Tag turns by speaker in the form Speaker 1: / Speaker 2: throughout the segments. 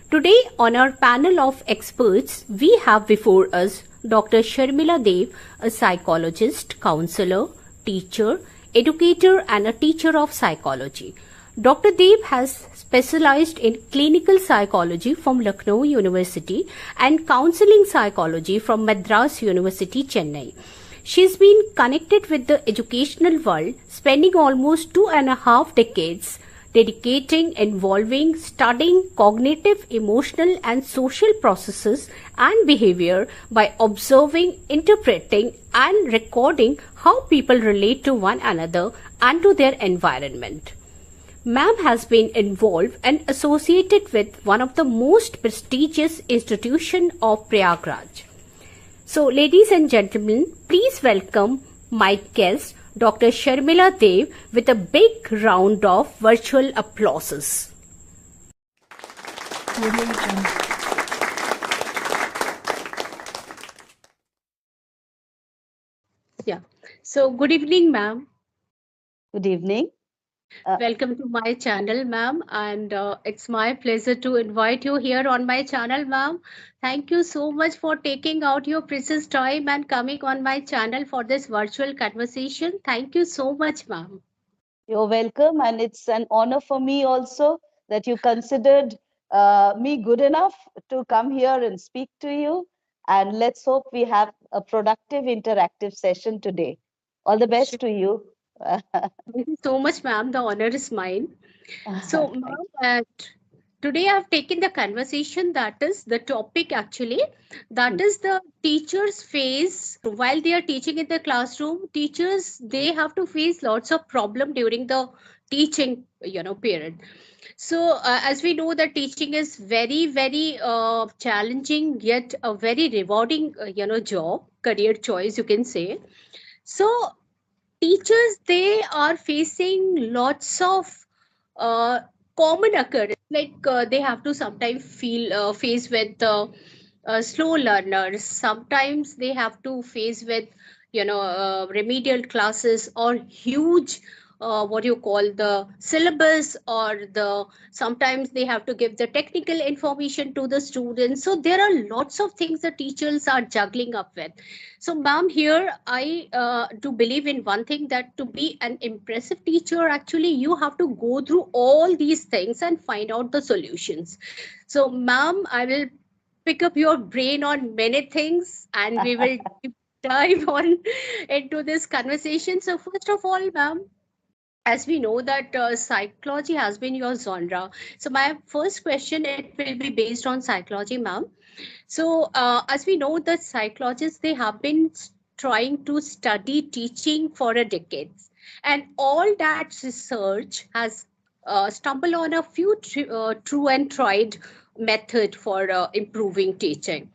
Speaker 1: Today, on our panel of experts, we have before us Dr. Sharmila Dev, a psychologist, counselor, teacher, educator, and a teacher of psychology. Dr. Dev has specialized in clinical psychology from Lucknow University and counseling psychology from Madras University, Chennai. She's been connected with the educational world, spending almost 2.5 decades dedicating involving studying cognitive, emotional, and social processes and behavior by observing, interpreting, and recording how people relate to one another and to their environment. Ma'am has been involved and associated with one of the most prestigious institutions of Prayagraj. So, ladies and gentlemen, please welcome my guest, Dr. Sharmila Dev, with a big round of virtual applauses. Yeah. So, good evening, ma'am.
Speaker 2: Good evening.
Speaker 1: Welcome to my channel, ma'am, and it's my pleasure to invite you here on my channel, ma'am. Thank you so much for taking out your precious time and coming on my channel for this virtual conversation. Thank you so much, ma'am.
Speaker 2: You're welcome, and it's an honor for me also that you considered me good enough to come here and speak to you. And let's hope we have a productive, interactive session today. All the best to you.
Speaker 1: Thank you so much, ma'am. The honor is mine. So,
Speaker 2: Thank
Speaker 1: ma'am, today I've taken the conversation that is the topic actually, that
Speaker 2: you.
Speaker 1: is the teachers face while they are teaching in the classroom. Teachers, they have to face lots of problem during the teaching, period. So, as we know that teaching is very challenging yet a very rewarding, job, career choice, you can say. So, teachers, they are facing lots of uh, common occurrence, like they have to sometimes feel face with slow learners. Sometimes they have to face with remedial classes or huge what you call the syllabus, or the sometimes they have to give the technical information to the students. So there are lots of things the teachers are juggling up with. So, ma'am, here I do believe in one thing, that to be an impressive teacher, actually, you have to go through all these things and find out the solutions. So, ma'am, I will pick up your brain on many things, and we will deep dive on into this conversation. So, first of all, ma'am, as we know that psychology has been your genre. So, my first question, it will be based on psychology, ma'am. So, as we know, the psychologists, they have been trying to study teaching for a decades, and all that research has stumbled on a few true and tried method for improving teaching.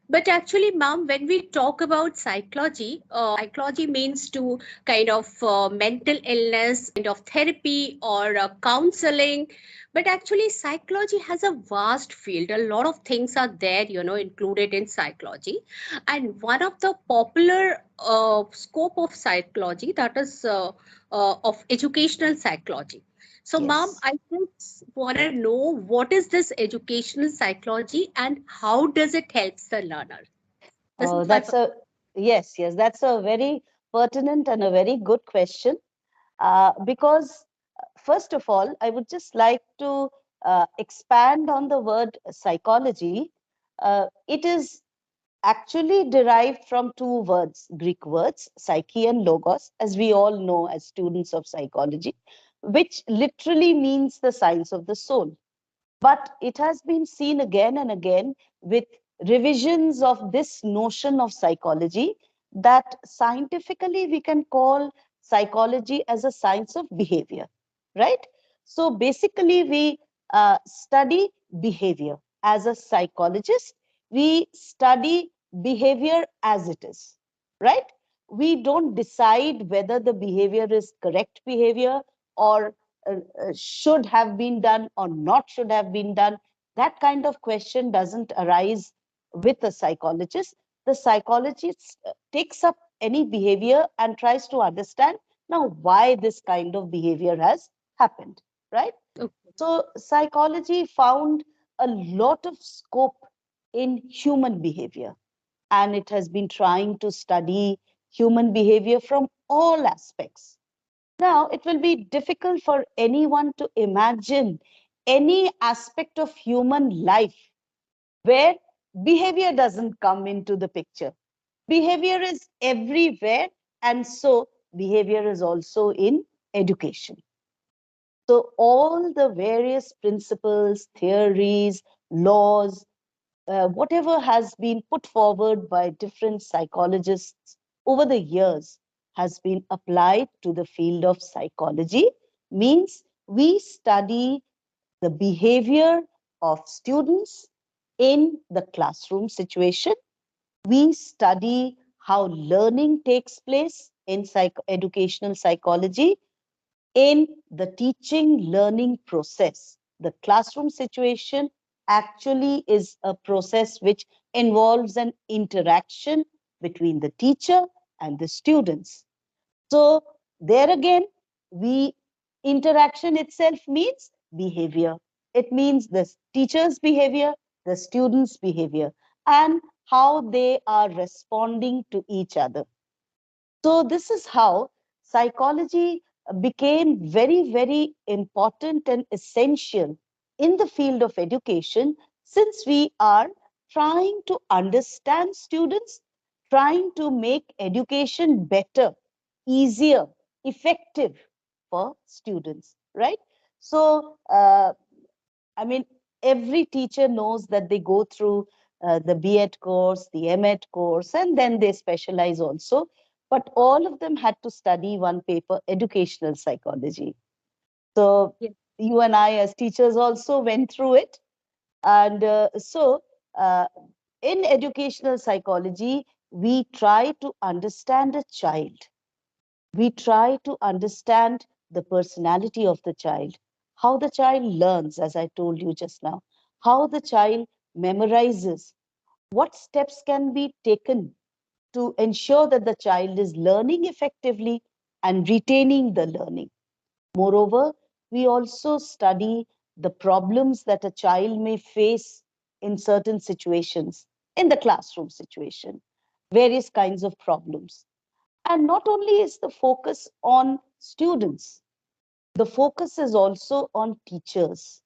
Speaker 1: But actually, ma'am, when we talk about psychology, psychology means to kind of mental illness, kind of therapy or counseling. But actually, psychology has a vast field. A lot of things are there, included in psychology. And one of the popular scope of psychology, that is of educational psychology. So, ma'am,
Speaker 2: Yes.
Speaker 1: I just want to know, what is this educational psychology and how does it help the learner? This is
Speaker 2: Oh,
Speaker 1: my first.
Speaker 2: yes, that's a very pertinent and a very good question. Because, first of all, I would just like to expand on the word psychology. It is actually derived from two words, Greek words, psyche and logos, as we all know as students of psychology, which literally means the science of the soul. But it has been seen again and again with revisions of this notion of psychology that scientifically we can call psychology as a science of behavior, right? So basically, we study behavior. As a psychologist, we study behavior as it is, right? We don't decide whether the behavior is correct behavior or should have been done or not should have been done. That kind of question doesn't arise with a psychologist. The psychologist takes up any behavior and tries to understand now why this kind of behavior has happened, right?
Speaker 1: Okay.
Speaker 2: So psychology found a lot of scope in human behavior, and it has been trying to study human behavior from all aspects. Now, it will be difficult for anyone to imagine any aspect of human life where behavior doesn't come into the picture. Behavior is everywhere, and so behavior is also in education. So, all the various principles, theories, laws, whatever has been put forward by different psychologists over the years has been applied to the field of psychology, means we study the behavior of students in the classroom situation. We study how learning takes place in educational psychology in the teaching learning process. The classroom situation actually is a process which involves an interaction between the teacher and the students. So, there again, we interaction itself means behavior. It means the teacher's behavior, the student's behavior, and how they are responding to each other. So, this is how psychology became very, very important and essential in the field of education, since we are trying to understand students, trying to make education better, easier, effective for students, right? So, I mean, every teacher knows that they go through the B.Ed course, the M.Ed course, and then they specialize also. But all of them had to study one paper, educational psychology. So
Speaker 1: Yes.
Speaker 2: you and I, as teachers, also went through it. And uh, in educational psychology, we try to understand a child. We try to understand the personality of the child, how the child learns, as I told you just now, how the child memorizes, what steps can be taken to ensure that the child is learning effectively and retaining the learning. Moreover, we also study the problems that a child may face in certain situations, in the classroom situation, various kinds of problems. And not only is the focus on students, the focus is also on teachers.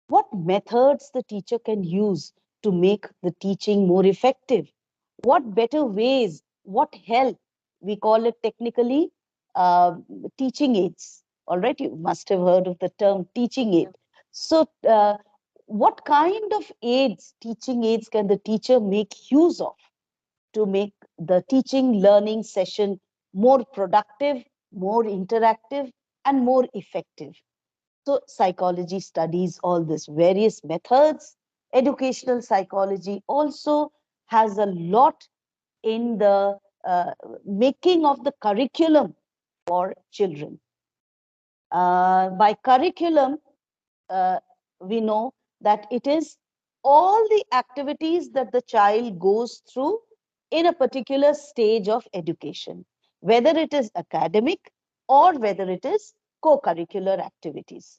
Speaker 2: What methods the teacher can use to make the teaching more effective? What better ways? What help? We call it technically uh, teaching aids. All right, you must have heard of the term teaching
Speaker 1: Yeah.
Speaker 2: aid. So, what kind of aids, teaching aids, can the teacher make use of to make the teaching learning session more productive, more interactive, and more effective? So, psychology studies all these various methods. Educational psychology also has a lot in the making of the curriculum for children. By curriculum, uh, we know that it is all the activities that the child goes through in a particular stage of education, whether it is academic or whether it is co curricular activities.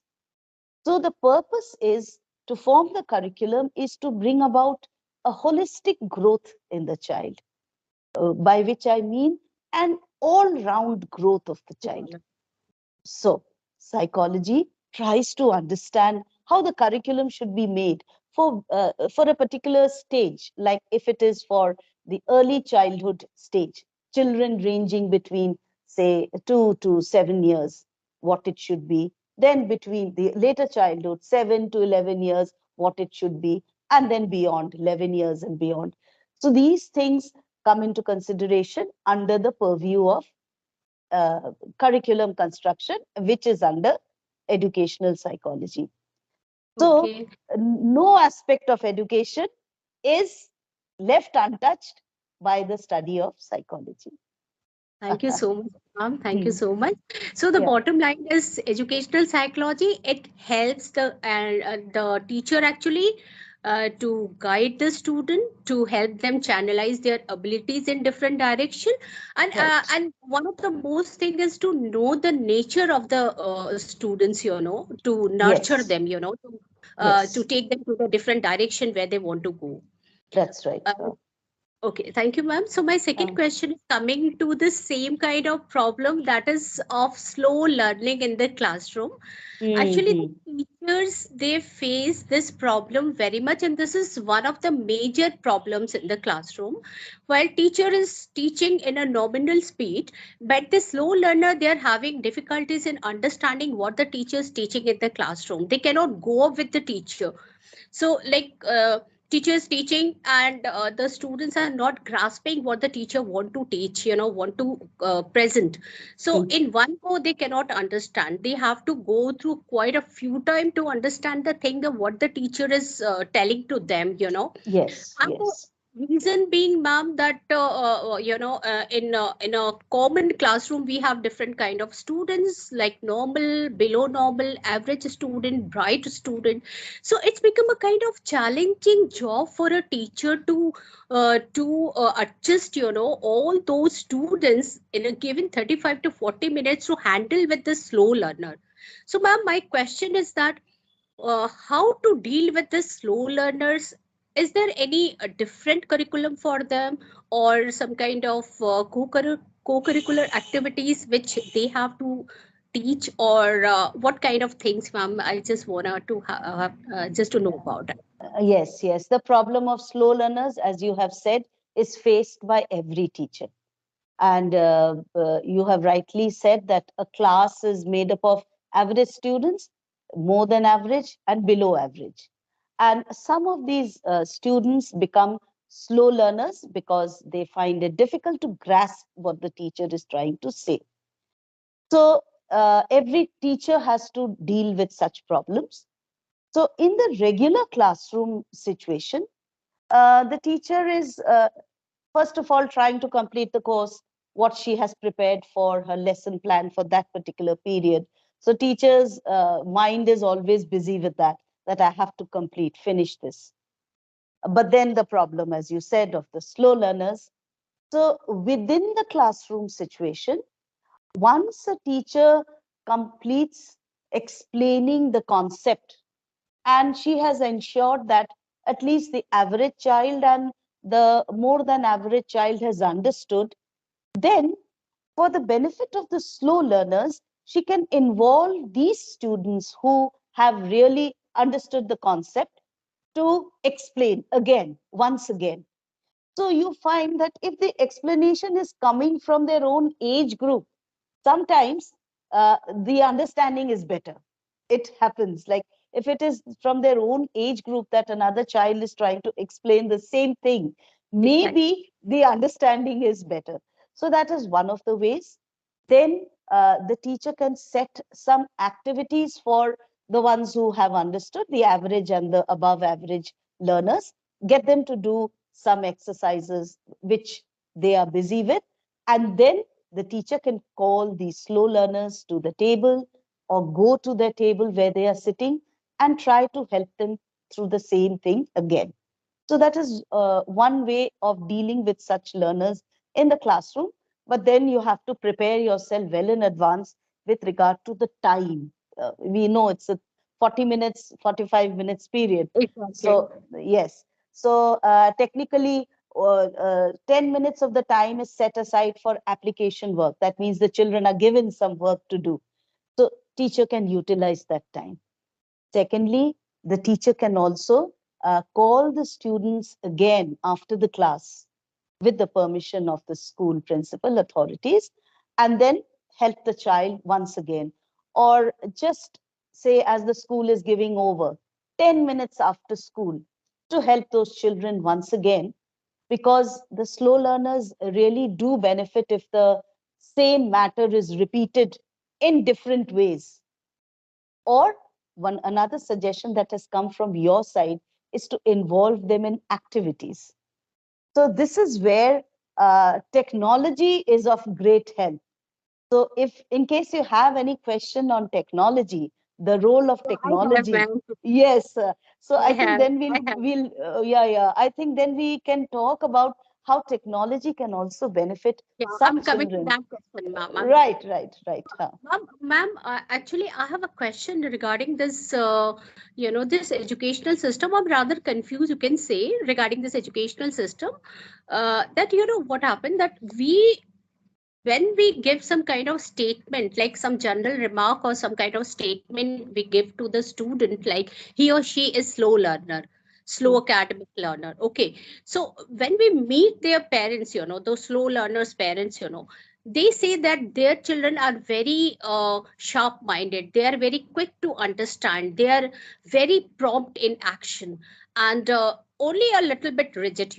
Speaker 2: So, the purpose is to form the curriculum is to bring about a holistic growth in the child, by which I mean an all round growth of the child. So, psychology tries to understand how the curriculum should be made for a particular stage, like if it is for the early childhood stage, children ranging between, say, 2 to 7 years, what it should be, then between the later childhood, 7 to 11 years, what it should be, and then beyond 11 years and beyond. So, these things come into consideration under the purview of uh, curriculum construction, which is under educational psychology. So,
Speaker 1: Okay.
Speaker 2: no aspect of education is left untouched by the study of psychology.
Speaker 1: Thank you so much, ma'am. Thank you
Speaker 2: Hmm.
Speaker 1: so much. So the
Speaker 2: Yeah,
Speaker 1: bottom line is educational psychology. It helps the teacher actually to guide the student, to help them channelize their abilities in different direction,
Speaker 2: right.
Speaker 1: and one of the most thing is to know the nature of the students. To nurture
Speaker 2: Yes,
Speaker 1: them. to
Speaker 2: Yes,
Speaker 1: take them to the different direction where they want to go.
Speaker 2: that's right.
Speaker 1: Uh, Okay, thank you, ma'am. So my second
Speaker 2: Uh,
Speaker 1: question is coming to the same kind of problem, that is of slow learning in the classroom. Actually, the
Speaker 2: hmm.
Speaker 1: teachers, they face this problem very much, and this is one of the major problems in the classroom. While teacher is teaching in a nominal speed, but the slow learner, they are having difficulties in understanding what the teacher is teaching in the classroom. They cannot go up with the teacher. So teachers teaching, and the students are not grasping what the teacher want to teach, want to present. So
Speaker 2: Hmm.
Speaker 1: in one go they cannot understand, they have to go through quite a few time to understand the thing of what the teacher is telling to them.
Speaker 2: Yes,
Speaker 1: And the
Speaker 2: yes.
Speaker 1: reason being, ma'am, that in a common classroom we have different kind of students, like normal, below normal, average student, bright student. So it's become a kind of challenging job for a teacher to adjust, all those students in a given 35 to 40 minutes to handle with the slow learner. So, ma'am, my question is that how to deal with the slow learners. Is there any different curriculum for them, or some kind of co-curricular activities which they have to teach, or what kind of things, ma'am? I just wanna to just to know about it.
Speaker 2: Yes, yes. The problem of slow learners, as you have said, is faced by every teacher. And you have rightly said that a class is made up of average students, more than average, and below average. And some of these students become slow learners because they find it difficult to grasp what the teacher is trying to say. So, every teacher has to deal with such problems. So, in the regular classroom situation, the teacher is first of all trying to complete the course, what she has prepared for her lesson plan for that particular period. So teacher's mind is always busy with that I have to complete, finish this. But then the problem, as you said, of the slow learners. So within the classroom situation, once a teacher completes explaining the concept, and she has ensured that at least the average child and the more than average child has understood, then for the benefit of the slow learners, she can involve these students who have really understood the concept to explain again, once again. So you find that if the explanation is coming from their own age group, sometimes the understanding is better. It happens. Like if it is from their own age group that another child is trying to explain the same thing,
Speaker 1: Exactly.
Speaker 2: maybe the understanding is better. So that is one of the ways. Then the teacher can set some activities for the ones who have understood, the average and the above average learners, get them to do some exercises which they are busy with, and then the teacher can call these slow learners to the table or go to their table where they are sitting and try to help them through the same thing again. So that is one way of dealing with such learners in the classroom. But then you have to prepare yourself well in advance with regard to the time. We know it's a 40 minutes, 45 minutes period.
Speaker 1: Exactly.
Speaker 2: So, yes. So, technically, 10 minutes of the time is set aside for application work. That means the children are given some work to do. So, teacher can utilize that time. Secondly, the teacher can also call the students again after the class with the permission of the school principal authorities, and then help the child once again. Or just say, as the school is giving over, 10 minutes after school to help those children once again, because the slow learners really do benefit if the same matter is repeated in different ways. Or one another suggestion that has come from your side is to involve them in activities. So this is where technology is of great help. So if in case you have any question on technology, the role of
Speaker 1: I have,
Speaker 2: technology,
Speaker 1: ma'am.
Speaker 2: yes. So
Speaker 1: I
Speaker 2: I think
Speaker 1: have.
Speaker 2: then
Speaker 1: I have.
Speaker 2: we'll yeah, yeah. I think then we can talk about how technology can also benefit
Speaker 1: Yeah,
Speaker 2: some
Speaker 1: I'm coming to
Speaker 2: children.
Speaker 1: that question, ma'am.
Speaker 2: Right.
Speaker 1: Ma'am, actually, I have a question regarding this, this educational system. I'm rather confused, you can say, regarding this educational system. That, what happened, that when we give some kind of statement, like some general remark or some kind of statement we give to the student, like he or she is slow learner, slow
Speaker 2: Mm,
Speaker 1: academic learner. Okay. So when we meet their parents, those slow learners parents, they say that their children are very sharp minded, they are very quick to understand, they are very prompt in action, and only a little bit rigid.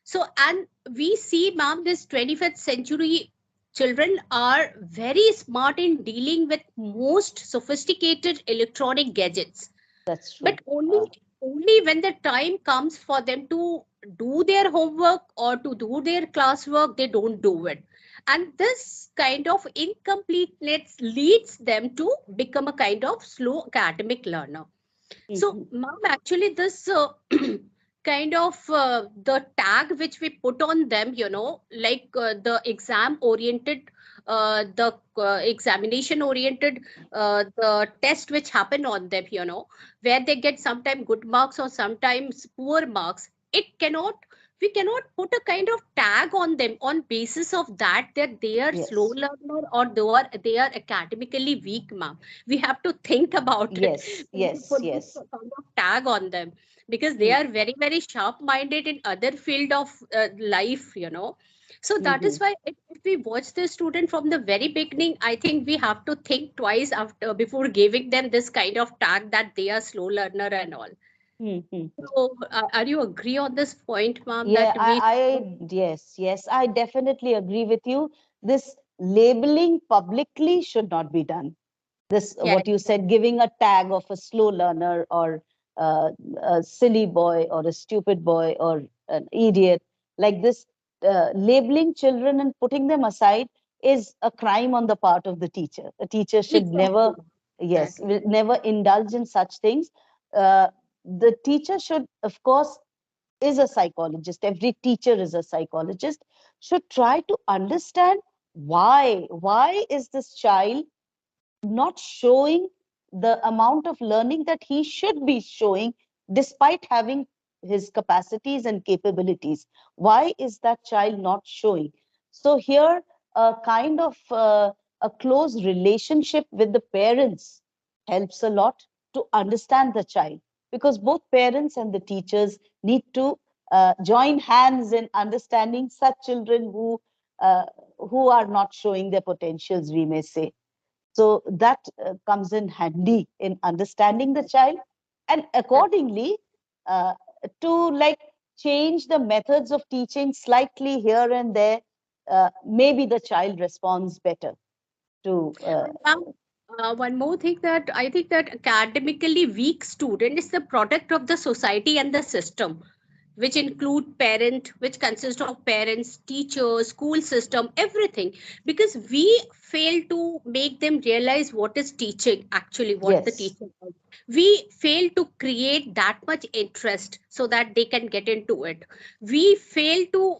Speaker 1: So, and we see, ma'am, this 25th century children are very smart in dealing with most sophisticated electronic gadgets,
Speaker 2: that's
Speaker 1: but
Speaker 2: true.
Speaker 1: only when the time comes for them to do their homework or to do their classwork, they don't do it, and this kind of incompleteness leads them to become a kind of slow academic learner. So,
Speaker 2: Mhm.
Speaker 1: ma'am, actually, this kind of the tag which we put on them, like the exam oriented, the examination oriented, the test which happen on them, where they get sometimes good marks or sometimes poor marks. It cannot, we cannot put a kind of tag on them on basis of that they are slow
Speaker 2: Yes,
Speaker 1: learner or they are academically weak, ma'am. We have to think about it
Speaker 2: yes,
Speaker 1: when we
Speaker 2: yes,
Speaker 1: put this
Speaker 2: yes.
Speaker 1: kind of tag on them, because they
Speaker 2: Mm,
Speaker 1: are very very sharp minded in other field of life. So that is
Speaker 2: mhm.
Speaker 1: why if we watch the student from the very beginning, I think we have to think twice after before giving them this kind of tag that they are slow learner and all.
Speaker 2: Mhm.
Speaker 1: So are you agree on this point, ma'am,
Speaker 2: Yeah,
Speaker 1: that we
Speaker 2: yes, I definitely agree with you. This labeling publicly should not be done. This,
Speaker 1: yes,
Speaker 2: what you said, giving a tag of a slow learner or uh, a silly boy or a stupid boy or an idiot, like this, labeling children and putting them aside is a crime on the part of the teacher. A teacher should never,
Speaker 1: exactly,
Speaker 2: yes,
Speaker 1: exactly.
Speaker 2: will never indulge in such things. uh, the teacher should, of course, is a psychologist, every teacher is a psychologist, should try to understand why is this child not showing the amount of learning that he should be showing despite having his capacities and capabilities. Why is that child not showing? So here, a kind of a close relationship with the parents helps a lot to understand the child, because both parents and the teachers need to join hands in understanding such children uh, who are not showing their potentials, we may say. So that comes in handy in understanding the child, and accordingly, uh, to like change the methods of teaching slightly here and there, maybe the child responds better to
Speaker 1: And now, one more thing, that I think that academically weak student is the product of the society and the system, which include parent, which consist of parents, teachers, school system, everything. Because we fail to make them realize what is teaching, actually, what the
Speaker 2: yes.
Speaker 1: teacher does. We fail to create that much interest so that they can get into it. We fail to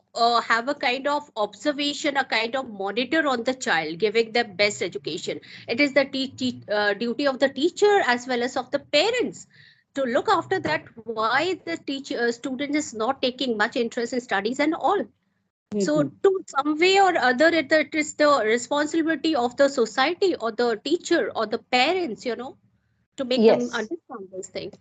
Speaker 1: have a kind of observation, a kind of monitor on the child, giving them best education. It is the duty of the teacher as well as of the parents to look after that, why the teacher student is not taking much interest in studies and all. So
Speaker 2: Mhm.
Speaker 1: to some way or other, it is the responsibility of the society or the teacher or the parents, to make them
Speaker 2: Yes,
Speaker 1: understand this thing.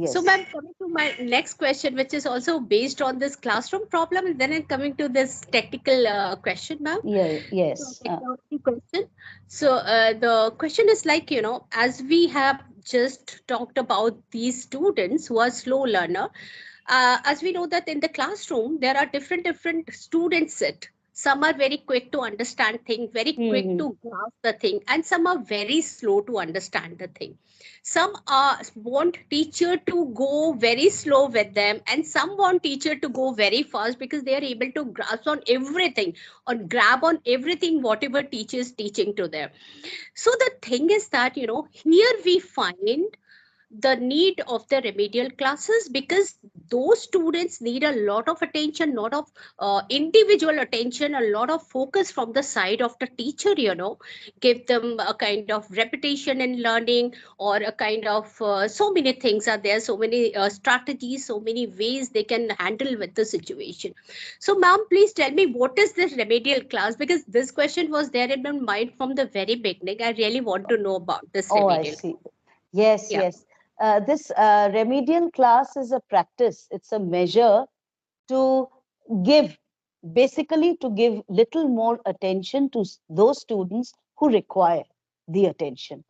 Speaker 1: So,
Speaker 2: yes,
Speaker 1: ma'am, coming to my next question, which is also based on this classroom problem, and then I'm coming to this technical question, ma'am.
Speaker 2: yeah,
Speaker 1: So,
Speaker 2: yes.
Speaker 1: technology question. So, the question is like, as we have just talked about these students who are slow learner, as we know that in the classroom there are different students sit. Some are very quick to understand thing, very quick
Speaker 2: Mhm.
Speaker 1: to grasp the thing, and some are very slow to understand the thing. Some want teacher to go very slow with them, and some want teacher to go very fast because they are able to grasp on everything or grab on everything whatever teacher is teaching to them. So the thing is that, here we find the need of the remedial classes, because those students need a lot of attention, lot of individual attention, a lot of focus from the side of the teacher, give them a kind of repetition in learning, or a kind of so many things are there, so many strategies, so many ways they can handle with the situation. So ma'am, please tell me, what is this remedial class? Because this question was there in my mind from the very beginning. I really want to know about this
Speaker 2: Oh, I
Speaker 1: remedial.
Speaker 2: see. Yes,
Speaker 1: Yeah.
Speaker 2: yes. This remedial class is a practice. It's a measure to give, basically to give little more attention to those students who require the attention.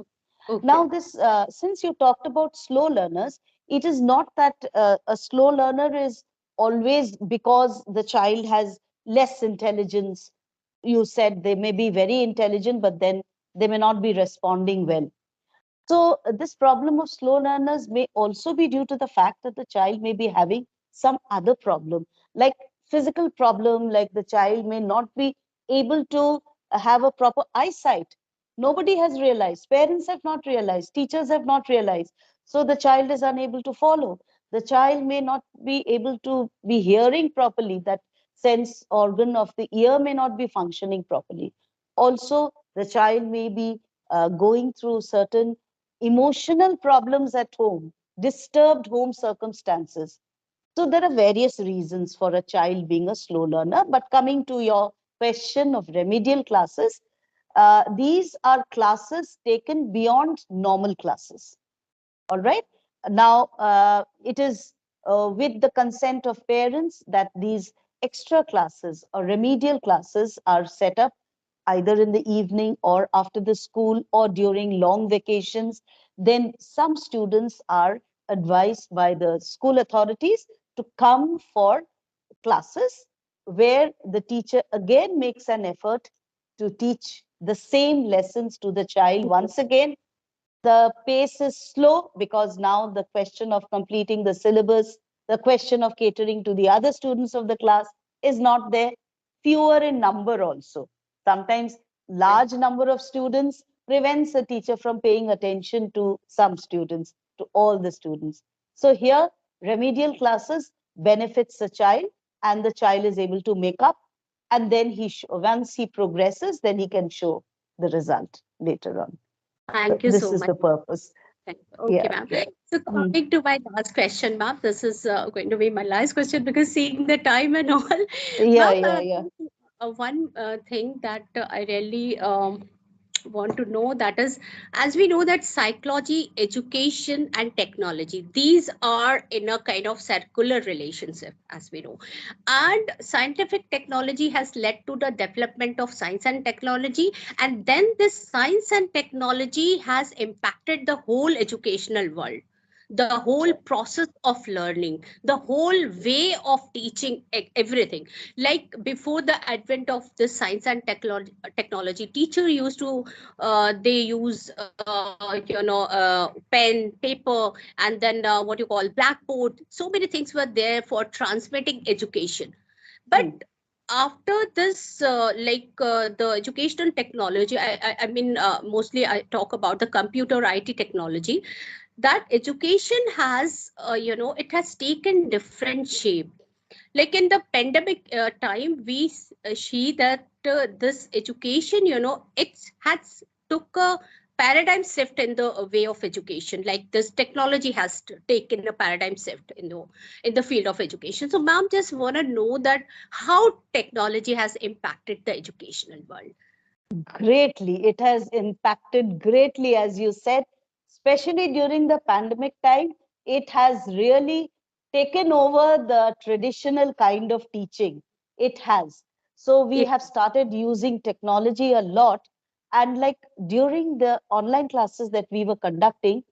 Speaker 1: Okay.
Speaker 2: Now, this since you talked about slow learners, it is not that a slow learner is always because the child has less intelligence. You said they may be very intelligent, but then they may not be responding well. So, this problem of slow learners may also be due to the fact that the child may be having some other problem, like physical problem, like the child may not be able to have a proper eyesight. Nobody has realized, parents have not realized, teachers have not realized. So, the child is unable to follow. The child may not be able to be hearing properly, that sense organ of the ear may not be functioning properly. Also, the child may be going through certain emotional problems at home, disturbed home circumstances. So there are various reasons for a child being a slow learner. But coming to your question of remedial classes, these are classes taken beyond normal classes. All right. Now, it is with the consent of parents that these extra classes or remedial classes are set up either in the evening or after the school or during long vacations. Then some students are advised by the school authorities to come for classes where the teacher again makes an effort to teach the same lessons to the child once again. The pace is slow because now the question of completing the syllabus, the question of catering to the other students of the class is not there. Fewer in number also. Sometimes large number of students prevents a teacher from paying attention to some students, to all the students. So here, remedial classes benefits the child, and the child is able to make up, and then once he progresses, then he can show the result later on.
Speaker 1: Thank you
Speaker 2: This
Speaker 1: so
Speaker 2: is
Speaker 1: much.
Speaker 2: the purpose.
Speaker 1: Okay,
Speaker 2: Yeah.
Speaker 1: ma'am. So
Speaker 2: Mm.
Speaker 1: coming to my last question, ma'am, this is going to be my last question, because seeing the time and all,
Speaker 2: Yeah,
Speaker 1: ma'am,
Speaker 2: yeah, yeah.
Speaker 1: one thing that I really want to know, that is, as we know that psychology, education, and technology, these are in a kind of circular relationship, as we know, and scientific technology has led to the development of science and technology, and then this science and technology has impacted the whole educational world, the whole process of learning, the whole way of teaching, everything. Like before the advent of this science and technology, teacher used to they use pen, paper, and then what you call blackboard. So many things were there for transmitting education. But
Speaker 2: Mm.
Speaker 1: after this the educational technology, I mean mostly I talk about the computer IT technology, that education has it has taken different shape. Like in the pandemic time, we see that this education, it has took a paradigm shift in the way of education. Like this technology has taken a paradigm shift in the field of education. So ma'am, just want to know that how technology has impacted the educational world.
Speaker 2: Greatly. It has impacted greatly, as you said, especially during the pandemic time. It has really taken over the traditional kind of teaching. It has. So we
Speaker 1: Yeah.
Speaker 2: have started using technology a lot. And like during the online classes that we were conducting,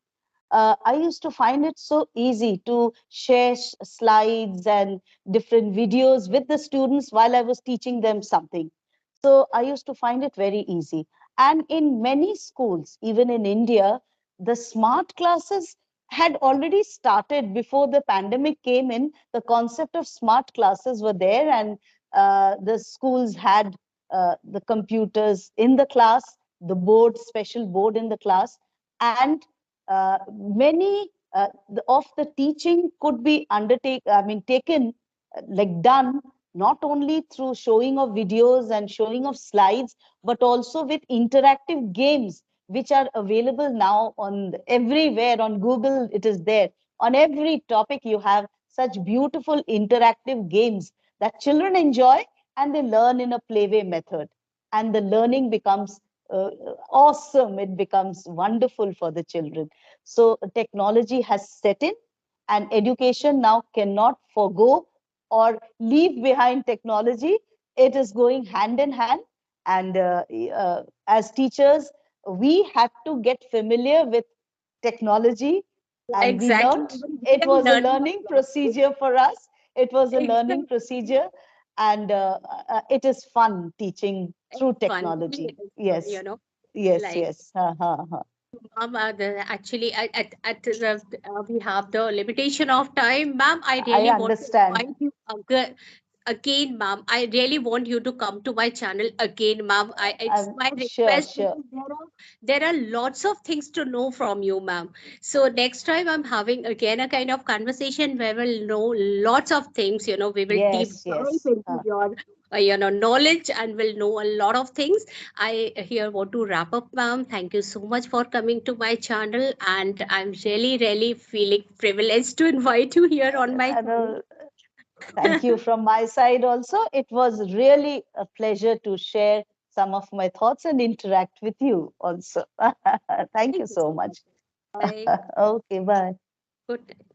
Speaker 2: I used to find it so easy to share slides and different videos with the students while I was teaching them something. So I used to find it very easy. And in many schools, even in India, the smart classes had already started before the pandemic came in. The concept of smart classes were there, and the schools had the computers in the class, the board, special board in the class, and many of the teaching could be taken, like done, not only through showing of videos and showing of slides, but also with interactive games, which are available now on everywhere. On Google, it is there. On every topic, you have such beautiful interactive games that children enjoy, and they learn in a playway method. And the learning becomes awesome. It becomes wonderful for the children. So technology has set in, and education now cannot forego or leave behind technology. It is going hand in hand. And as teachers, we had to get familiar with technology, and we
Speaker 1: Exactly.
Speaker 2: learned.
Speaker 1: Even we
Speaker 2: It
Speaker 1: are
Speaker 2: was a
Speaker 1: learning
Speaker 2: learning
Speaker 1: a lot.
Speaker 2: procedure for us. It was a learning
Speaker 1: Exactly.
Speaker 2: procedure, and it is fun teaching
Speaker 1: It's
Speaker 2: through
Speaker 1: fun. Really,
Speaker 2: technology.
Speaker 1: it is fun,
Speaker 2: Yes, yes,
Speaker 1: like
Speaker 2: yes. Ha, ha, ha.
Speaker 1: actually, we have the limitation of time, ma'am. I
Speaker 2: I
Speaker 1: really want to
Speaker 2: understand.
Speaker 1: invite you again, ma'am. I really want you to come to my channel again, ma'am. It's
Speaker 2: I'm
Speaker 1: my
Speaker 2: sure,
Speaker 1: request
Speaker 2: sure.
Speaker 1: because there are lots of things to know from you, ma'am. So next time I'm having again a kind of conversation where we'll know lots of things. We will deep
Speaker 2: Yes,
Speaker 1: dive
Speaker 2: yes.
Speaker 1: into your knowledge, and we'll know a lot of things. I here want to wrap up, ma'am. Thank you so much for coming to my channel, and I'm really, really feeling privileged to invite you here on my
Speaker 2: And,
Speaker 1: channel.
Speaker 2: thank you from my side also. It was really a pleasure to share some of my thoughts and interact with you also. Thank you
Speaker 1: Thank you
Speaker 2: so
Speaker 1: so much.
Speaker 2: much.
Speaker 1: Bye.
Speaker 2: Okay, bye.
Speaker 1: Good night.